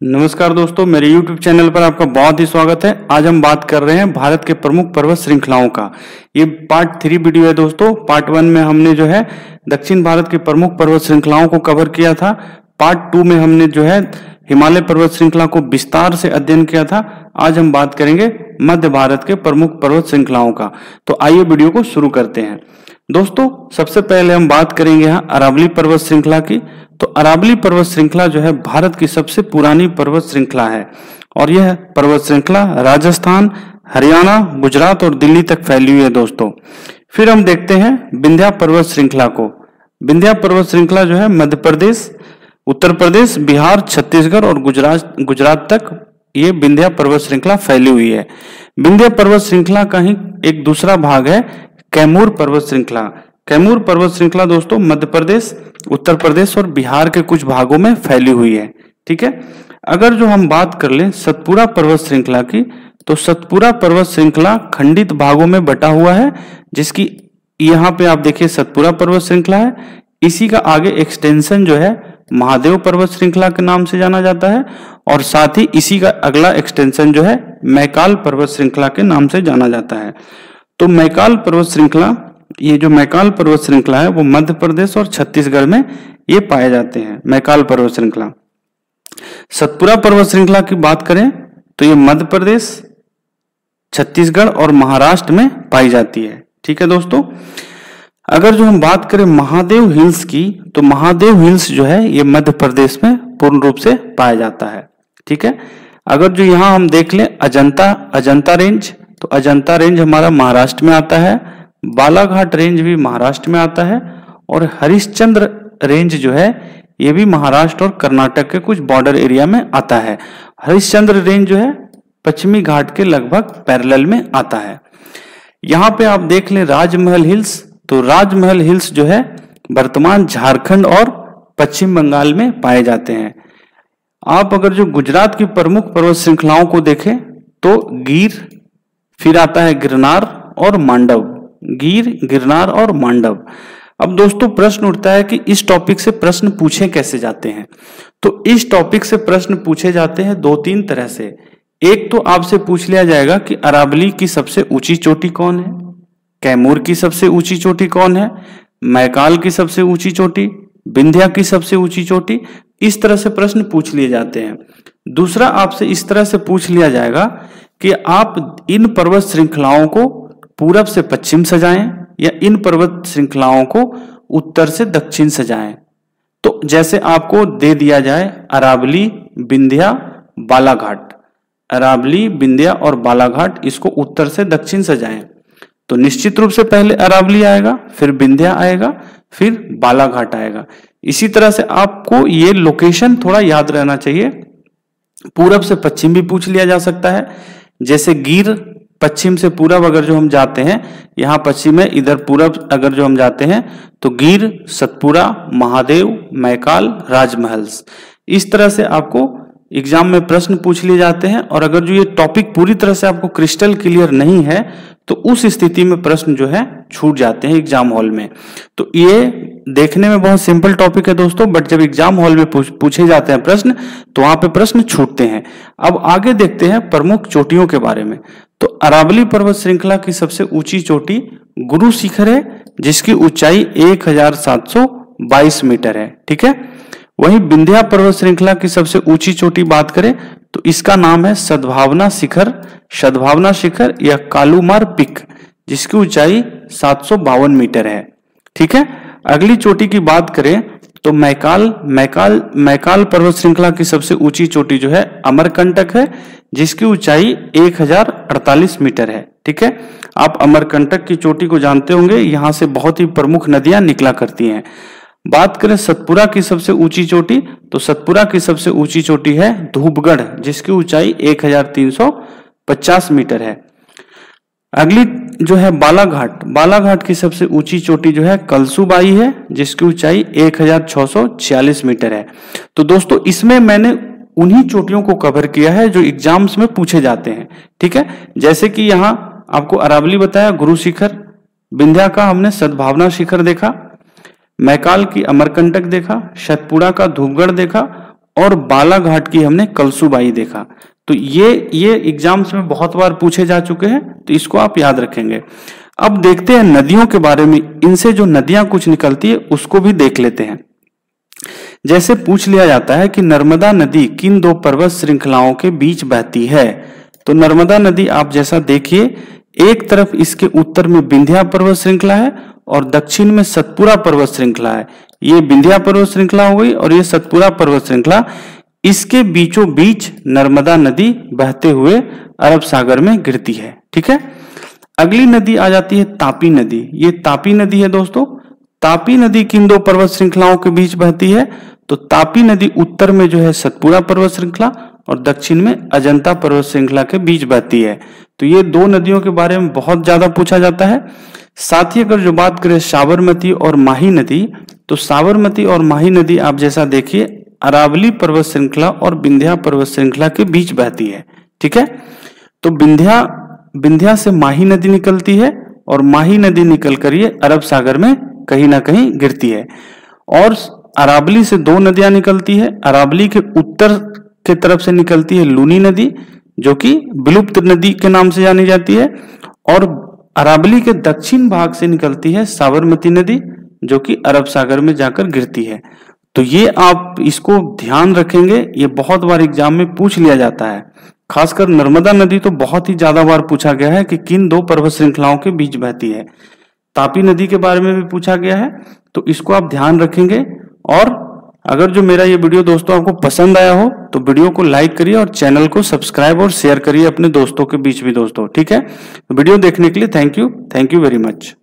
नमस्कार दोस्तों, मेरे YouTube चैनल पर आपका बहुत ही स्वागत है। आज हम बात कर रहे हैं भारत के प्रमुख पर्वत श्रृंखलाओं का। ये पार्ट 3 वीडियो है दोस्तों। पार्ट 1 में हमने जो है दक्षिण भारत की प्रमुख पर्वत श्रृंखलाओं को कवर किया था। पार्ट 2 में हमने जो है हिमालय पर्वत श्रृंखला को विस्तार से अध्ययन किया था। आज हम बात करेंगे मध्य भारत के प्रमुख पर्वत श्रृंखलाओं का। तो आइए वीडियो को शुरू करते हैं। दोस्तों, सबसे पहले हम बात करेंगे यहाँ अरावली पर्वत श्रृंखला की। तो अरावली पर्वत श्रृंखला जो है भारत की सबसे पुरानी पर्वत श्रृंखला है और यह पर्वत श्रृंखला राजस्थान, हरियाणा, गुजरात और दिल्ली तक फैली हुई है दोस्तों। फिर हम देखते हैं विंध्या पर्वत श्रृंखला को। विंध्या पर्वत श्रृंखला जो है मध्य प्रदेश, उत्तर प्रदेश, बिहार, छत्तीसगढ़ और गुजरात तक ये विंध्या पर्वत श्रृंखला फैली हुई है। विंध्या पर्वत श्रृंखला का ही एक दूसरा भाग है कैमूर पर्वत श्रृंखला। कैमूर पर्वत श्रृंखला दोस्तों मध्य प्रदेश, उत्तर प्रदेश और बिहार के कुछ भागों में फैली हुई है। ठीक है। अगर जो हम बात कर लें सतपुड़ा पर्वत श्रृंखला की, तो सतपुड़ा पर्वत श्रृंखला खंडित भागों में बटा हुआ है, जिसकी यहाँ पे आप देखिए सतपुड़ा पर्वत श्रृंखला है। इसी का आगे एक्सटेंशन जो है महादेव पर्वत श्रृंखला के नाम से जाना जाता है और साथ ही इसी का अगला एक्सटेंशन जो है मैकाल पर्वत श्रृंखला के नाम से जाना जाता है। तो मैकाल पर्वत श्रृंखला, ये जो मैकाल पर्वत श्रृंखला है वो मध्य प्रदेश और छत्तीसगढ़ में ये पाए जाते हैं। मैकाल पर्वत श्रृंखला। सतपुड़ा पर्वत श्रृंखला की बात करें तो ये मध्य प्रदेश, छत्तीसगढ़ और महाराष्ट्र में पाई जाती है। ठीक है दोस्तों। अगर जो हम बात करें महादेव हिल्स की, तो महादेव हिल्स जो है ये मध्य प्रदेश में पूर्ण रूप से पाया जाता है। ठीक है। अगर जो यहाँ हम देख लें अजंता रेंज, तो अजंता रेंज हमारा महाराष्ट्र में आता है। बालाघाट रेंज भी महाराष्ट्र में आता है और हरिश्चंद्र रेंज जो है ये भी महाराष्ट्र और कर्नाटक के कुछ बॉर्डर एरिया में आता है। हरिश्चंद्र रेंज जो है पश्चिमी घाट के लगभग पैरेलल में आता है। यहाँ पे आप देख लें राजमहल हिल्स, तो राजमहल हिल्स जो है वर्तमान झारखंड और पश्चिम बंगाल में पाए जाते हैं। आप अगर जो गुजरात की प्रमुख पर्वत श्रृंखलाओं को देखें तो गिर, फिर आता है गिरनार और मांडव। गिर, गिरनार और मांडव। अब दोस्तों प्रश्न उठता है कि इस टॉपिक से प्रश्न पूछे कैसे जाते हैं। तो इस टॉपिक से प्रश्न पूछे जाते हैं 2-3 तरह से। एक तो आपसे पूछ लिया जाएगा कि अरावली की सबसे ऊंची चोटी कौन है, कैमूर की सबसे ऊंची चोटी कौन है, मैकाल की सबसे ऊंची चोटी, विंध्या की सबसे ऊंची चोटी। इस तरह से प्रश्न पूछ लिए जाते हैं। दूसरा आपसे इस तरह से पूछ लिया जाएगा कि आप इन पर्वत श्रृंखलाओं को पूरब से पश्चिम सजाएं या इन पर्वत श्रृंखलाओं को उत्तर से दक्षिण सजाएं। तो जैसे आपको दे दिया जाए अरावली, विंध्या, बालाघाट, अरावली, विंध्या और बालाघाट, इसको उत्तर से दक्षिण सजाएं, तो निश्चित रूप से पहले अरावली आएगा, फिर विंध्या आएगा, फिर बालाघाट आएगा। इसी तरह से आपको ये लोकेशन थोड़ा याद रहना चाहिए। पूरब से पश्चिम भी पूछ लिया जा सकता है। जैसे गिर पश्चिम से पूरब अगर जो हम जाते हैं, यहाँ पश्चिम है, इधर पूरब अगर जो हम जाते हैं तो गिर, सतपुड़ा, महादेव, मैकाल, राजमहल्स। इस तरह से आपको एग्जाम में प्रश्न पूछ लिए जाते हैं। और अगर जो ये टॉपिक पूरी तरह से आपको क्रिस्टल क्लियर नहीं है तो उस स्थिति में प्रश्न जो है छूट जाते हैं एग्जाम हॉल में। तो ये देखने में बहुत सिंपल टॉपिक है दोस्तों, बट जब एग्जाम हॉल में पूछे जाते हैं प्रश्न तो वहां पे प्रश्न छूटते हैं। अब आगे देखते हैं प्रमुख चोटियों के बारे में। तो अरावली पर्वत श्रृंखला की सबसे ऊंची चोटी गुरु शिखर है, जिसकी ऊंचाई 1722 मीटर है। ठीक है। वहीं विंध्या पर्वत श्रृंखला की सबसे ऊंची चोटी बात करें तो इसका नाम है सद्भावना शिखर, सद्भावना शिखर या कालूमार पिक, जिसकी ऊंचाई 752 मीटर है। ठीक है। अगली चोटी की बात करें तो मैकाल पर्वत श्रृंखला की सबसे ऊंची चोटी जो है अमरकंटक है, जिसकी ऊंचाई 1048 मीटर है। ठीक है। आप अमरकंटक की चोटी को जानते होंगे, यहां से बहुत ही प्रमुख नदियां निकला करती हैं। बात करें सतपुड़ा की सबसे ऊंची चोटी, तो सतपुड़ा की सबसे ऊंची चोटी है धूपगढ़, जिसकी ऊंचाई 1350 मीटर है। अगली जो है बालाघाट की सबसे ऊंची चोटी जो है कलसूबाई है, जिसकी ऊंचाई 1646 मीटर है। तो दोस्तों इसमें मैंने उन्हीं चोटियों को कवर किया है जो एग्जाम्स में पूछे जाते हैं। ठीक है। जैसे कि यहाँ आपको अरावली बताया, गुरु शिखर, विंध्या का हमने सद्भावना शिखर देखा, मैकाल की अमरकंटक देखा, सतपुड़ा का धूपगढ़ देखा और बालाघाट की हमने कलसूबाई देखा। तो ये एग्जाम्स में बहुत बार पूछे जा चुके हैं, तो इसको आप याद रखेंगे। अब देखते हैं नदियों के बारे में, इनसे जो नदियां कुछ निकलती है उसको भी देख लेते हैं। जैसे पूछ लिया जाता है कि नर्मदा नदी किन दो पर्वत श्रृंखलाओं के बीच बहती है, तो नर्मदा नदी आप जैसा देखिए, एक तरफ इसके उत्तर में विंध्या पर्वत श्रृंखला है और दक्षिण में सतपुरा पर्वत श्रृंखला है। ये विंध्या पर्वत श्रृंखला हो गई और ये सतपुरा पर्वत श्रृंखला, इसके बीचों बीच नर्मदा नदी बहते हुए अरब सागर में गिरती है। ठीक है, अगली नदी आ जाती है तापी नदी। ये तापी नदी है दोस्तों। तापी नदी किन दो पर्वत श्रृंखलाओं के बीच बहती है, तो तापी नदी उत्तर में जो है सतपुरा पर्वत श्रृंखला और दक्षिण में अजंता पर्वत श्रृंखला के बीच बहती है। तो ये दो नदियों के बारे में बहुत ज्यादा पूछा जाता है। साथ ही अगर जो बात करें साबरमती और माही नदी, तो साबरमती और माही नदी आप जैसा देखिए अरावली पर्वत श्रृंखला और विंध्या पर्वत श्रृंखला के बीच बहती है। ठीक है, तो विंध्या से माही नदी निकलती है और माही नदी निकल कर ये अरब सागर में कहीं ना कहीं गिरती है। और अरावली से दो नदियां निकलती है। अरावली के उत्तर के तरफ से निकलती है लूनी नदी, जो कि विलुप्त नदी के नाम से जानी जाती है, और अरावली के दक्षिण भाग से निकलती है साबरमती नदी, जो कि अरब सागर में जाकर गिरती है। तो ये आप इसको ध्यान रखेंगे, ये बहुत बार एग्जाम में पूछ लिया जाता है। खासकर नर्मदा नदी तो बहुत ही ज्यादा बार पूछा गया है कि किन दो पर्वत श्रृंखलाओं के बीच बहती है। तापी नदी के बारे में भी पूछा गया है, तो इसको आप ध्यान रखेंगे। और अगर जो मेरा ये वीडियो दोस्तों आपको पसंद आया हो तो वीडियो को लाइक करिए और चैनल को सब्सक्राइब और शेयर करिए अपने दोस्तों के बीच भी दोस्तों। ठीक है, वीडियो देखने के लिए थैंक यू वेरी मच।